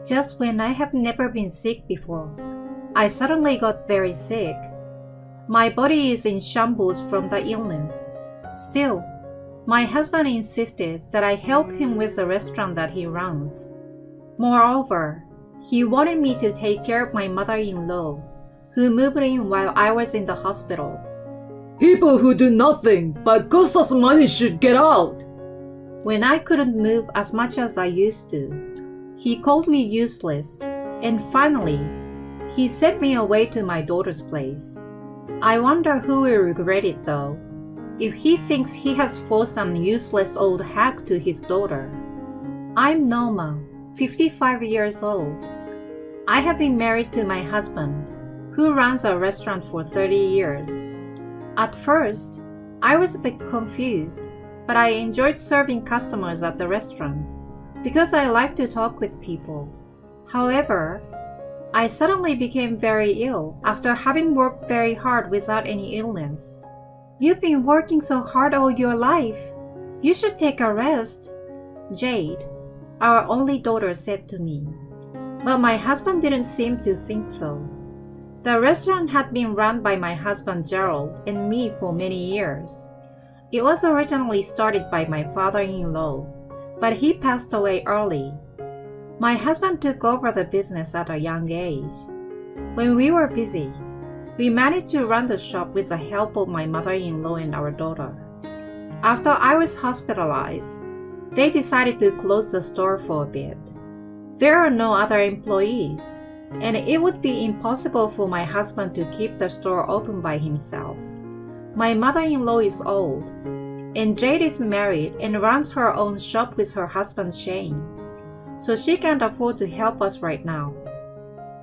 Just when I have never been sick before, I suddenly got very sick. My body is in shambles from the illness. Still, my husband insisted that I help him with the restaurant that he runs. Moreover, he wanted me to take care of my mother-in-law, who moved in while I was in the hospital. People who do nothing but cost us money should get out. When I couldn't move as much as I used to, he called me useless, and finally, he sent me away to my daughter's place. I wonder who will regret it though, if he thinks he has forced some useless old hack to his daughter. I'm Norma, 55 years old. I have been married to my husband, who runs a restaurant for 30 years. At first, I was a bit confused, but I enjoyed serving customers at the restaurant because I like to talk with people. However, I suddenly became very ill after having worked very hard without any illness. You've been working so hard all your life. You should take a rest, Jade, our only daughter, said to me. But my husband didn't seem to think so. The restaurant had been run by my husband Gerald and me for many years. It was originally started by my father-in-law, but he passed away early. My husband took over the business at a young age. When we were busy, we managed to run the shop with the help of my mother-in-law and our daughter. After I was hospitalized, they decided to close the store for a bit. There are no other employees, and it would be impossible for my husband to keep the store open by himself. My mother-in-law is old, and Jade is married and runs her own shop with her husband Shane, so she can't afford to help us right now.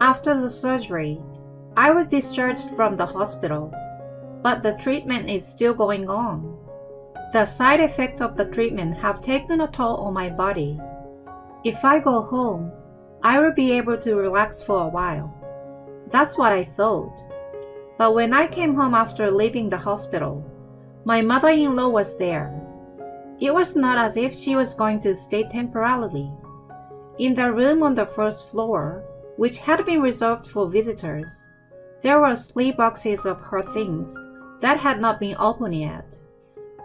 After the surgery, I was discharged from the hospital, but the treatment is still going on. The side effects of the treatment have taken a toll on my body. If I go home, I will be able to relax for a while. That's what I thought. But when I came home after leaving the hospital, my mother-in-law was there. It was not as if she was going to stay temporarily. In the room on the first floor, which had been reserved for visitors, there were 3 boxes of her things that had not been opened yet.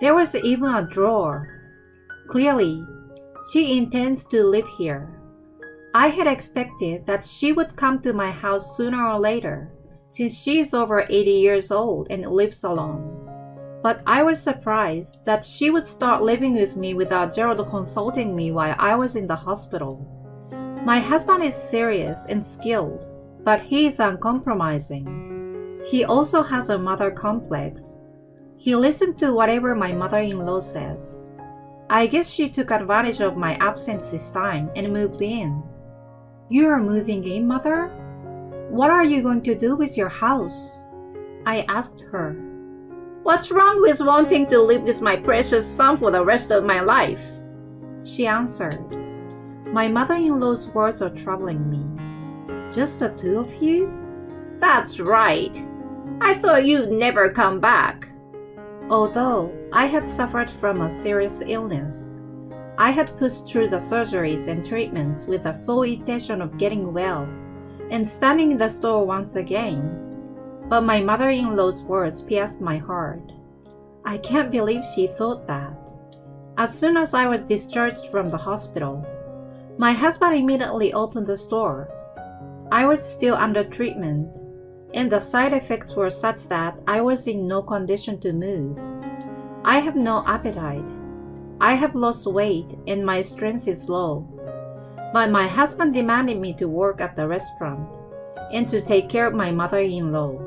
There was even a drawer. Clearly, she intends to live here. I had expected that she would come to my house sooner or later, since she is over 80 years old and lives alone. But I was surprised that she would start living with me without Gerald consulting me while I was in the hospital. My husband is serious and skilled, but he is uncompromising. He also has a mother complex. He listened to whatever my mother-in-law says. I guess she took advantage of my absence this time and moved in. You are moving in, Mother? What are you going to do with your house? I asked her. What's wrong with wanting to live with my precious son for the rest of my life? She answered. My mother-in-law's words are troubling me. Just the 2 of you? That's right. I thought you'd never come back. Although I had suffered from a serious illness, I had pushed through the surgeries and treatments with the sole intention of getting well and standing in the store once again. But my mother-in-law's words pierced my heart. I can't believe she thought that. As soon as I was discharged from the hospital, my husband immediately opened the store. I was still under treatment, and the side effects were such that I was in no condition to move. I have no appetite. I have lost weight and my strength is low. But my husband demanded me to work at the restaurant and to take care of my mother-in-law.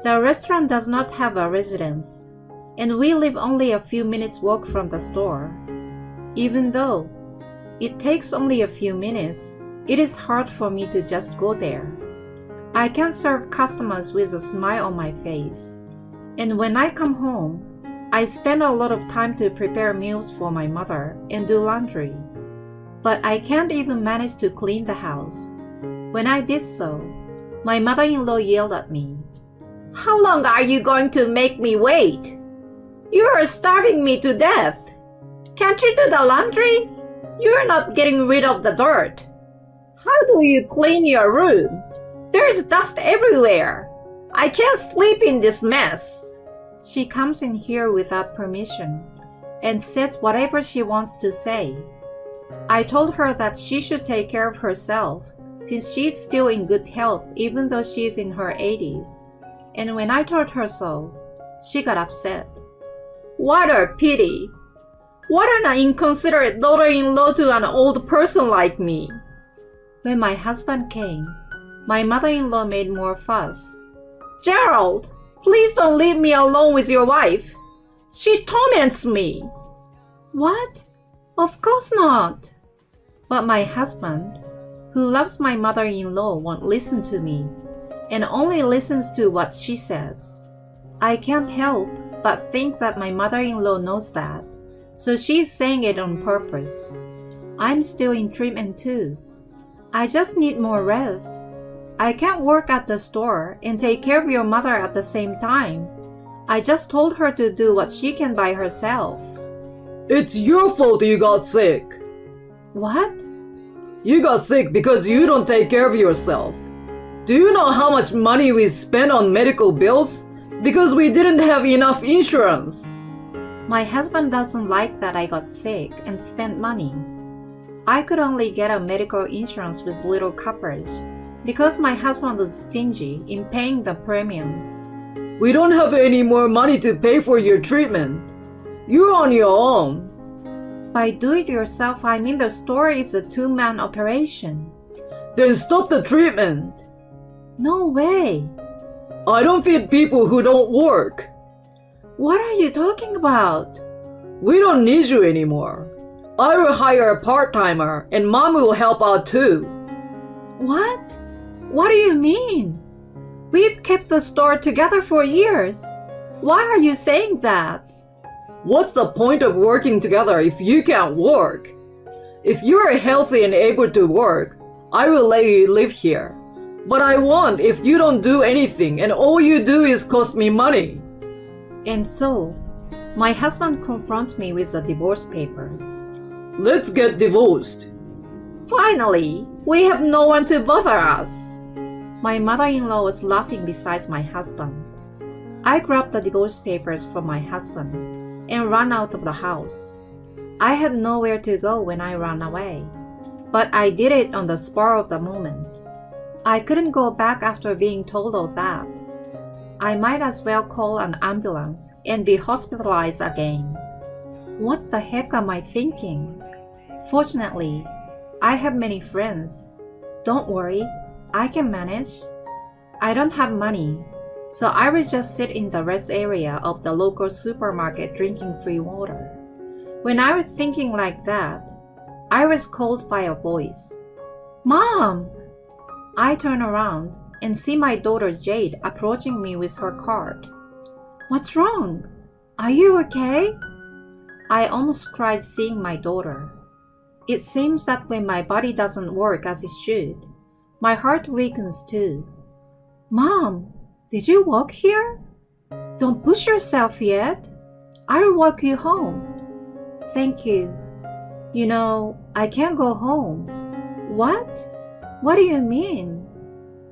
The restaurant does not have a residence, and we live only a few minutes walk from the store. Even though it takes only a few minutes, it is hard for me to just go there. I can't serve customers with a smile on my face, and when I come home, I spend a lot of time to prepare meals for my mother and do laundry. But I can't even manage to clean the house. When I did so, my mother-in-law yelled at me. How long are you going to make me wait? You are starving me to death. Can't you do the laundry? You are not getting rid of the dirt. How do you clean your room? There's dust everywhere. I can't sleep in this mess. She comes in here without permission and says whatever she wants to say. I told her that she should take care of herself since she's still in good health even though she's in her 80s. And when I told her so, she got upset. What a pity! What an inconsiderate daughter-in-law to an old person like me! When my husband came, my mother-in-law made more fuss. Gerald, please don't leave me alone with your wife. She torments me. What? Of course not. But my husband, who loves my mother-in-law, won't listen to me and only listens to what she says. I can't help but think that my mother-in-law knows that, so she's saying it on purpose. I'm still in treatment too. I just need more rest. I can't work at the store and take care of your mother at the same time. I just told her to do what she can by herself. It's your fault you got sick. What? You got sick because you don't take care of yourself. Do you know how much money we spent on medical bills? Because we didn't have enough insurance. My husband doesn't like that I got sick and spent money. I could only get a medical insurance with little coverage because my husband was stingy in paying the premiums. We don't have any more money to pay for your treatment. You're on your own. By do it yourself, I mean the store is a two-man operation. Then stop the treatment. No way. I don't feed people who don't work. What are you talking about? We don't need you anymore. I will hire a part-timer and Mom will help out too. What? What do you mean? We've kept the store together for years. Why are you saying that? What's the point of working together if you can't work? If you are healthy and able to work, I will let you live here. But I won't if you don't do anything and all you do is cost me money. And so, my husband confronts me with the divorce papers. Let's get divorced. Finally, we have no one to bother us. My mother-in-law was laughing beside my husband. I grabbed the divorce papers from my husband and ran out of the house. I had nowhere to go when I ran away, but I did it on the spur of the moment. I couldn't go back after being told all that. I might as well call an ambulance and be hospitalized again. What the heck am I thinking? Fortunately, I have many friends. Don't worry, I can manage. I don't have money, so I will just sit in the rest area of the local supermarket drinking free water. When I was thinking like that, I was called by a voice. Mom! I turn around and see my daughter Jade approaching me with her cart. What's wrong? Are you okay? I almost cried seeing my daughter. It seems that when my body doesn't work as it should, my heart weakens too. Mom, did you walk here? Don't push yourself yet. I'll walk you home. Thank you. You know, I can't go home. What? What do you mean?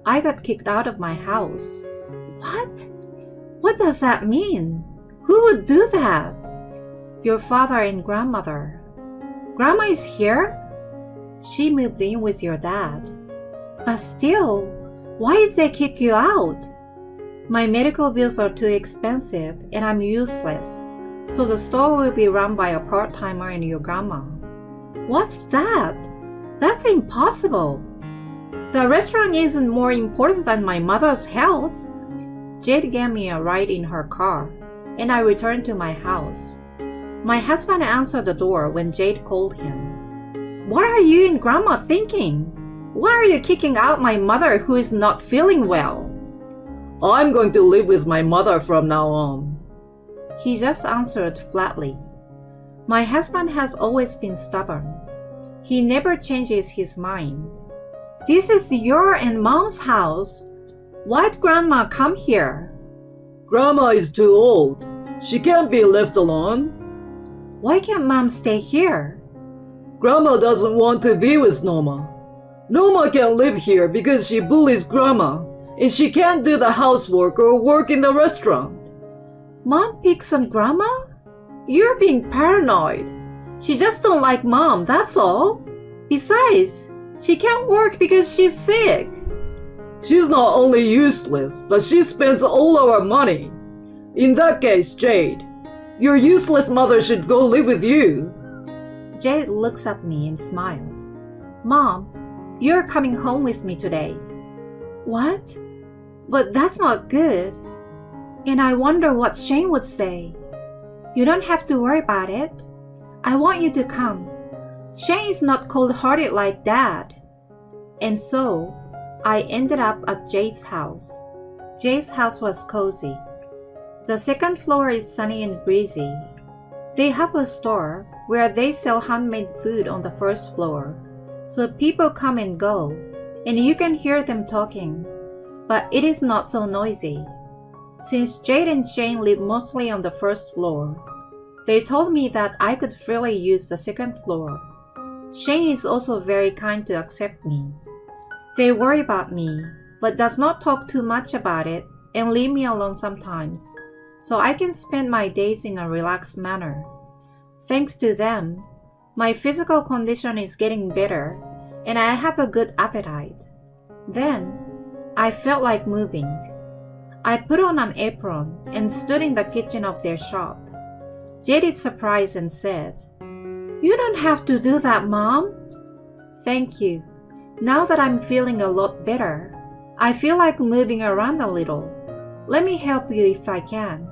I got kicked out of my house. What? What does that mean? Who would do that? Your father and grandmother. Grandma is here? She moved in with your dad. But still, why did they kick you out? My medical bills are too expensive and I'm useless, so the store will be run by a part-timer and your grandma. What's that? That's impossible. The restaurant isn't more important than my mother's health. Jade gave me a ride in her car, and I returned to my house. My husband answered the door when Jade called him. What are you and Grandma thinking? Why are you kicking out my mother who is not feeling well? I'm going to live with my mother from now on. He just answered flatly. My husband has always been stubborn. He never changes his mind. This is your and Mom's house. Why'd Grandma come here? Grandma is too old. She can't be left alone. Why can't Mom stay here? Grandma doesn't want to be with Norma. Noma can't live here because she bullies Grandma, and she can't do the housework or work in the restaurant. Mom picks on Grandma? You're being paranoid. She just don't like Mom, that's all. Besides, she can't work because she's sick. She's not only useless, but she spends all our money. In that case, Jade, your useless mother should go live with you. Jade looks at me and smiles. Mom, you're coming home with me today. What? But that's not good. And I wonder what Shane would say. You don't have to worry about it. I want you to come. Shane is not cold-hearted like Dad. And so, I ended up at Jade's house. Jade's house was cozy. The second floor is sunny and breezy. They have a store where they sell handmade food on the first floor, so people come and go, and you can hear them talking, but it is not so noisy. Since Jade and Shane live mostly on the first floor, they told me that I could freely use the second floor. Shane is also very kind to accept me. They worry about me, but does not talk too much about it and leave me alone sometimes, so I can spend my days in a relaxed manner. Thanks to them, my physical condition is getting better and I have a good appetite. Then, I felt like moving. I put on an apron and stood in the kitchen of their shop. Jade is surprised and said, "You don't have to do that, Mom." Thank you. Now that I'm feeling a lot better, I feel like moving around a little. Let me help you if I can.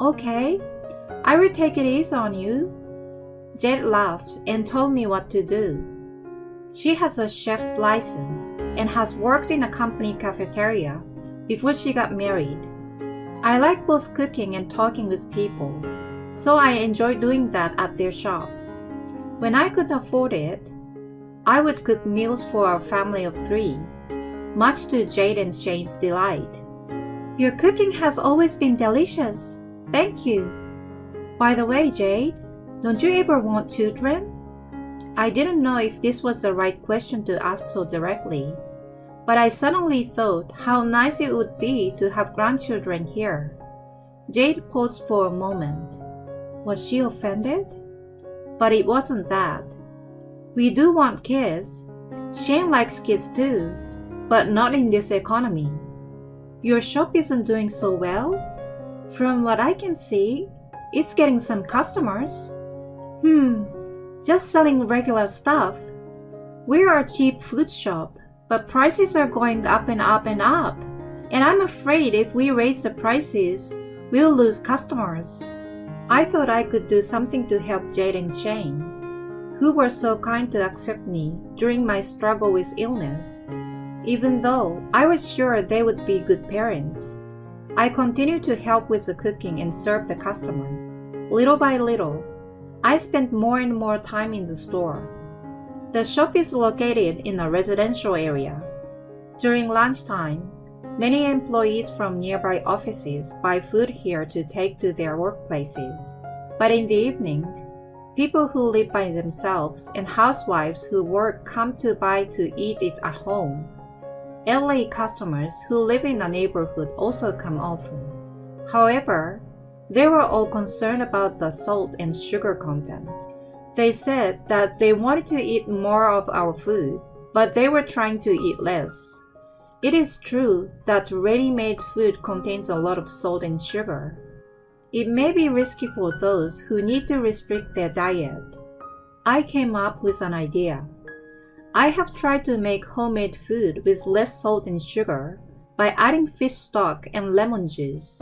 Okay, I will take it easy on you. Jade laughed and told me what to do. She has a chef's license and has worked in a company cafeteria before she got married. I like both cooking and talking with people, so I enjoy doing that at their shop. When I could afford it, I would cook meals for our family of 3, much to Jade and Shane's delight. Your cooking has always been delicious. Thank you. By the way, Jade, don't you ever want children? I didn't know if this was the right question to ask so directly, but I suddenly thought how nice it would be to have grandchildren here. Jade paused for a moment. Was she offended? But it wasn't that. We do want kids. Shane likes kids too, but not in this economy. Your shop isn't doing so well? From what I can see, it's getting some customers. Just selling regular stuff. We are a cheap food shop, but prices are going up and up and up. And I'm afraid if we raise the prices, we'll lose customers. I thought I could do something to help Jade and Shane, who were so kind to accept me during my struggle with illness. Even though I was sure they would be good parents, I continued to help with the cooking and serve the customers. Little by little, I spent more and more time in the store. The shop is located in a residential area. During lunchtime, many employees from nearby offices buy food here to take to their workplaces. But in the evening, people who live by themselves and housewives who work come to buy to eat it at home. Elderly customers who live in the neighborhood also come often. However, they were all concerned about the salt and sugar content. They said that they wanted to eat more of our food, but they were trying to eat less. It is true that ready-made food contains a lot of salt and sugar. It may be risky for those who need to restrict their diet. I came up with an idea. I have tried to make homemade food with less salt and sugar by adding fish stock and lemon juice.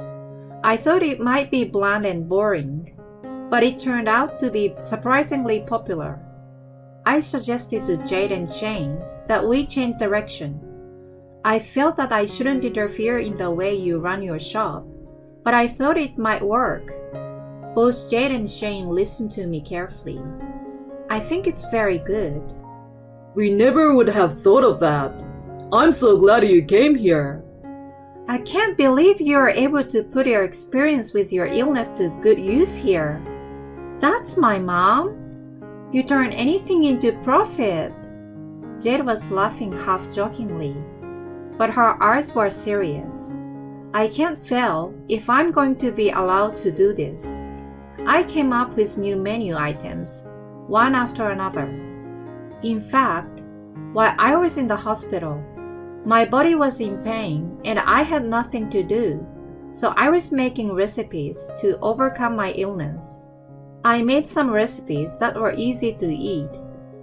I thought it might be bland and boring, but it turned out to be surprisingly popular. I suggested to Jade and Shane that we change direction. I felt that I shouldn't interfere in the way you run your shop, but I thought it might work. Both Jade and Shane listened to me carefully. I think it's very good. We never would have thought of that. I'm so glad you came here. I can't believe you are able to put your experience with your illness to good use here. That's my mom. You turn anything into profit. Jade was laughing half-jokingly, but her eyes were serious. I can't fail if I'm going to be allowed to do this. I came up with new menu items, one after another. In fact, while I was in the hospital, my body was in pain and I had nothing to do, so I was making recipes to overcome my illness. I made some recipes that were easy to eat,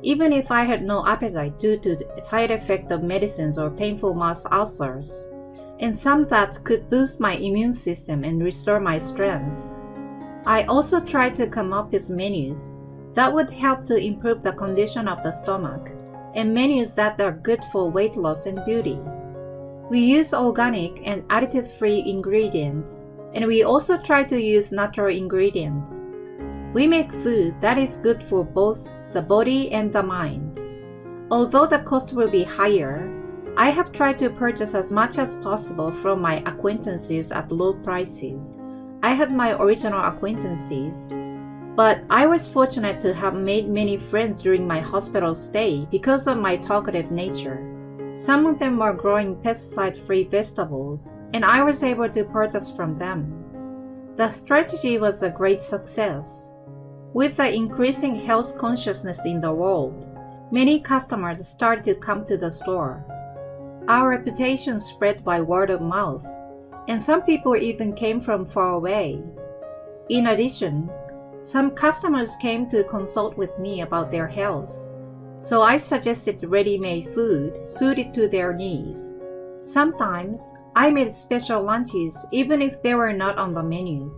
even if I had no appetite due to the side effect of medicines or painful mouth ulcers, and some that could boost my immune system and restore my strength. I also tried to come up with menus that would help to improve the condition of the stomach, and menus that are good for weight loss and beauty. We use organic and additive-free ingredients, and we also try to use natural ingredients. We make food that is good for both the body and the mind. Although the cost will be higher, I have tried to purchase as much as possible from my acquaintances at low prices. I had my original acquaintances, but I was fortunate to have made many friends during my hospital stay because of my talkative nature. Some of them were growing pesticide-free vegetables, and I was able to purchase from them. The strategy was a great success. With the increasing health consciousness in the world, many customers started to come to the store. Our reputation spread by word of mouth, and some people even came from far away. In addition, some customers came to consult with me about their health, so I suggested ready-made food suited to their needs. Sometimes, I made special lunches even if they were not on the menu.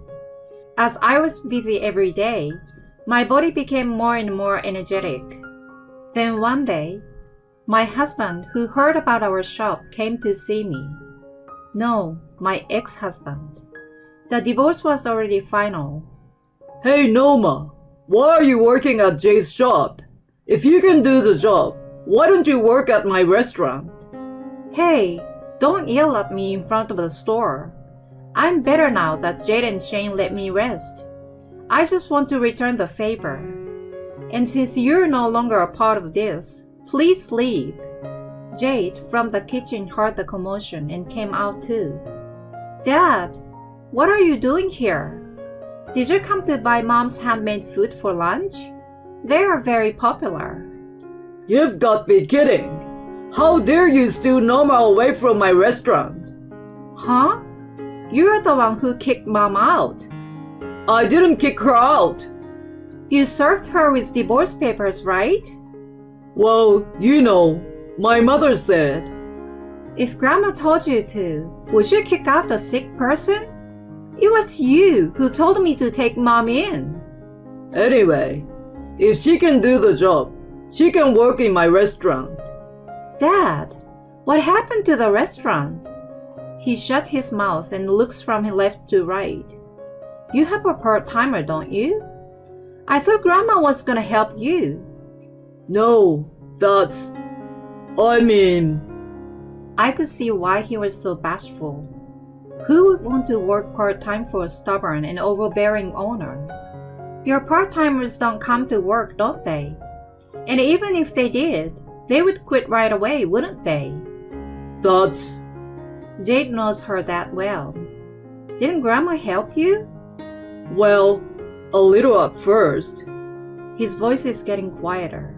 As I was busy every day, my body became more and more energetic. Then one day, my husband, who heard about our shop, came to see me. No, my ex-husband. The divorce was already final. Hey Noma, why are you working at Jay's shop? If you can do the job, why don't you work at my restaurant? Hey, don't yell at me in front of the store. I'm better now that Jade and Shane let me rest. I just want to return the favor. And since you're no longer a part of this, please leave. Jade from the kitchen heard the commotion and came out too. Dad, what are you doing here? Did you come to buy Mom's handmade food for lunch? They are very popular. You've got to be kidding. How dare you steal Noma away from my restaurant? Huh? You're the one who kicked Mom out. I didn't kick her out. You served her with divorce papers, right? Well, my mother said. If Grandma told you to, would you kick out a sick person? It was you who told me to take Mom in. Anyway, if she can do the job, she can work in my restaurant. Dad, what happened to the restaurant? He shut his mouth and looks from left to right. You have a part-timer, don't you? I thought Grandma was gonna help you. No, I could see why he was so bashful. Who would want to work part-time for a stubborn and overbearing owner? Your part-timers don't come to work, don't they? And even if they did, they would quit right away, wouldn't they? Jade knows her that well. Didn't Grandma help you? Well, a little at first. His voice is getting quieter.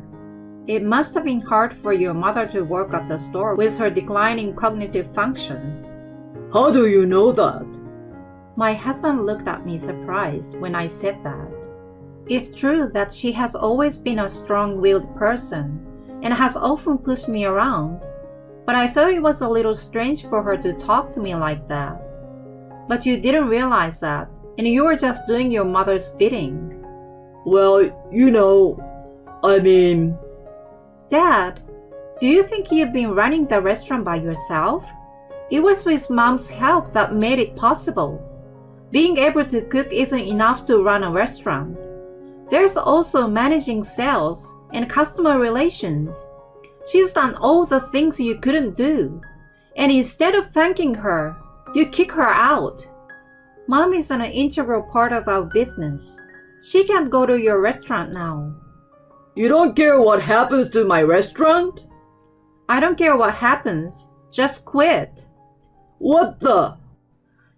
It must have been hard for your mother to work at the store with her declining cognitive functions. How do you know that? My husband looked at me surprised when I said that. It's true that she has always been a strong-willed person and has often pushed me around, but I thought it was a little strange for her to talk to me like that. But you didn't realize that, and you were just doing your mother's bidding. Well, Dad, do you think you've been running the restaurant by yourself? It was with Mom's help that made it possible. Being able to cook isn't enough to run a restaurant. There's also managing sales and customer relations. She's done all the things you couldn't do. And instead of thanking her, you kick her out. Mom is an integral part of our business. She can't go to your restaurant now. You don't care what happens to my restaurant? I don't care what happens. Just quit. What the?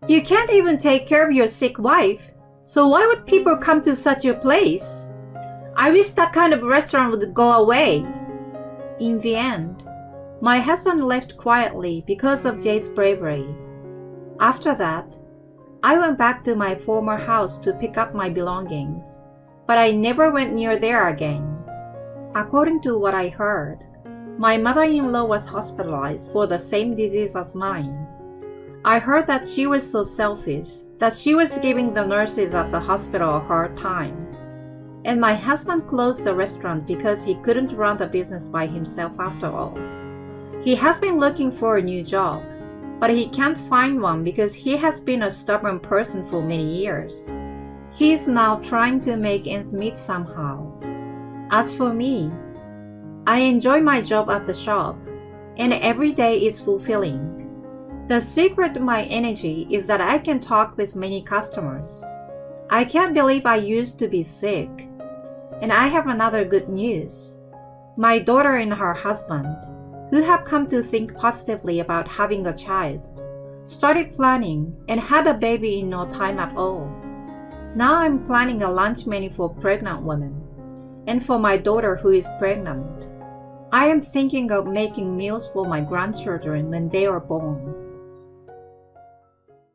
You can't even take care of your sick wife. So why would people come to such a place? I wish that kind of restaurant would go away. In the end, my husband left quietly because of Jade's bravery. After that, I went back to my former house to pick up my belongings, but I never went near there again. According to what I heard, my mother-in-law was hospitalized for the same disease as mine. I heard that she was so selfish that she was giving the nurses at the hospital a hard time. And my husband closed the restaurant because he couldn't run the business by himself after all. He has been looking for a new job, but he can't find one because he has been a stubborn person for many years. He is now trying to make ends meet somehow. As for me, I enjoy my job at the shop, and every day is fulfilling. The secret to my energy is that I can talk with many customers. I can't believe I used to be sick. And I have another good news. My daughter and her husband, who have come to think positively about having a child, started planning and had a baby in no time at all. Now I'm planning a lunch menu for pregnant women, and for my daughter who is pregnant. I am thinking of making meals for my grandchildren when they are born.